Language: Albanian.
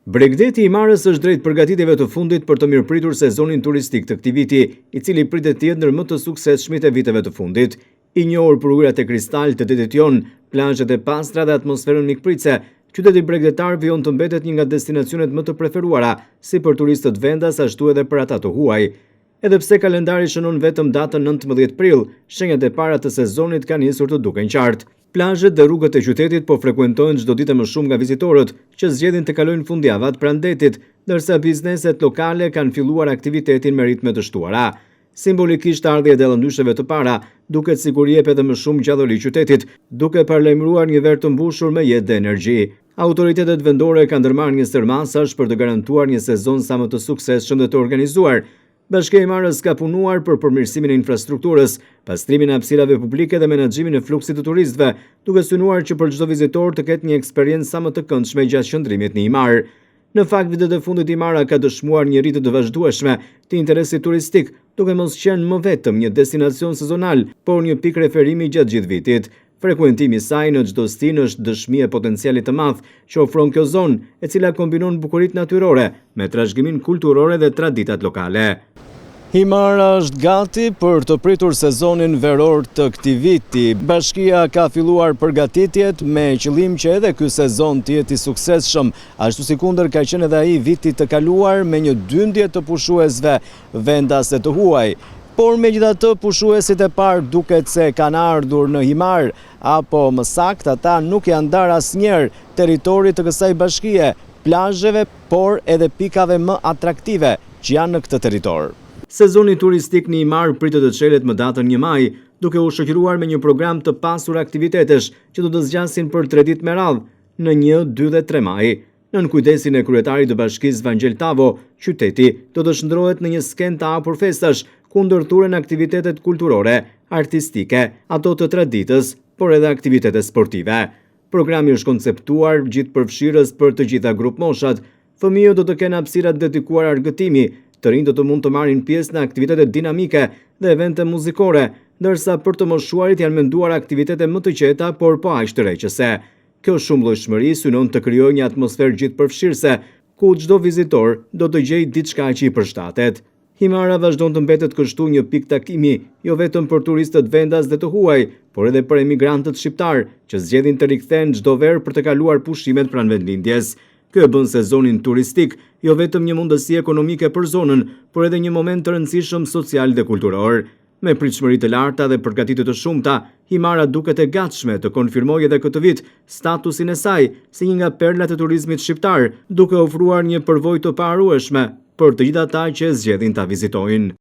Bregdeti i Himarës është drejt përgatitjeve të fundit për të mirëpritur sezonin turistik të këtij viti, i cili pritet të jetë ndër më të suksesshmit e viteve të fundit. I njohur për ujërat e kristal të detit jon, plazhet e pastra dhe atmosferën mikpritëse, qyteti bregdetar vijon të mbetet një nga destinacionet më të preferuara, si për turistët vendas ashtu edhe për ata të huaj. Edhe pse kalendari shënon vetëm datën 19 prill, shenjat e para të sezonit kanë nisur të duken qartë. Plazhet dhe rrugët e qytetit po frekuentohen çdo ditë më shumë nga vizitorët që zgjedhin të kalojnë fundjavët pranë detit, ndërsa bizneset lokale kanë filluar aktivitetin me ritme të shtuara. Simbolikisht ardhja e dellëndysheve të para duket sikur jep edhe më shumë gjallëri qytetit, duke paralajmëruar një ver të mbushur me jetë dhe energji. Autoritetet vendore kanë ndërmarrë një stër masash për të garantuar një sezon sa më të suksesshëm dhe të organizuar. Bashkia e Himarës ka punuar për përmirësimin e infrastrukturës, pastrimin e hapësirave publike dhe menaxhimin e fluksit të turistëve, duke synuar që për çdo vizitor të ketë një eksperiencë sa më të këndshme gjatë qëndrimit në Himarë. Në fakt, vitet e fundit Himara ka dëshmuar një rritje të vazhdueshme të interesit turistik, duke mos qenë më vetëm një destinacion sezonal, por një pikë referimi gjatë gjithë vitit. Frekuentimi i saj në çdo stinë është dëshmi e potencialit të madh që ofron kjo zonë, e cila kombinon bukuritë natyrore me trashëgimin kulturore dhe traditat lokale. Himara është gati për të pritur sezonin veror të këtij viti. Bashkia ka filluar përgatitjet me qëllim që edhe ky sezon të jetë i suksesshëm, ashtu sikundër ka qenë edhe ai viti të kaluar me një dyndje të pushuesve vendase të huaj. Por megjithatë, pushuesit e parë duket se kanë ardhur në Himarë, apo më saktë ata nuk janë ndarë asnjëherë territorit të kësaj bashkie, plazheve, por edhe pikave më atraktive që janë në këtë territor. Sezoni turistik në Himarë pritet të çelet më datën 1 maj, duke u shoqëruar me një program të pasur aktivitetesh që do të zgjasin për 3 ditë me radhë në 1, 2 dhe 3 maj. Nën kujdesin e kryetarit të bashkisë Vangel Tavo, qyteti do të shndrohet në një skenë të hapur festash, ku ndërthuren aktivitetet kulturore, artistike, ato të traditës, por edhe aktivitete sportive. Programi është konceptuar gjithëpërfshirës për të gjitha grup moshat. Fëmijët do të kenë hapësira dedikuar argëtimi, të rinjtë do të mund të marrin pjesë në aktivitete dinamike dhe evente muzikore, ndërsa për të moshuarit janë menduar aktivitete më të qeta, por po aq tërheqëse. Kjo shumëllojshmëri synon të krijojë një atmosferë gjithëpërfshirëse, ku çdo vizitor do të gjejë diçka që i përshtatet. Himara vazhdon të mbetet kështu një pikë takimi, jo vetëm për turistët vendas dhe të huaj, por edhe për emigrantët shqiptar, që zgjedhin të rikthehen çdo verë për të kaluar pushimet pranë vendlindjes. Kjo e bën sezonin turistik jo vetëm një mundësi ekonomike për zonën, por edhe një moment të rëndësishëm social dhe kulturor. Me pritshmëri të larta dhe përgatitje të shumta, Himara duket e gatshme të konfirmojë edhe këtë vit statusin e saj si një nga perlat e turizmit shqiptar, duke ofruar një përvojë të paharrueshme për të gjithë ata që zgjedhin ta vizitojnë.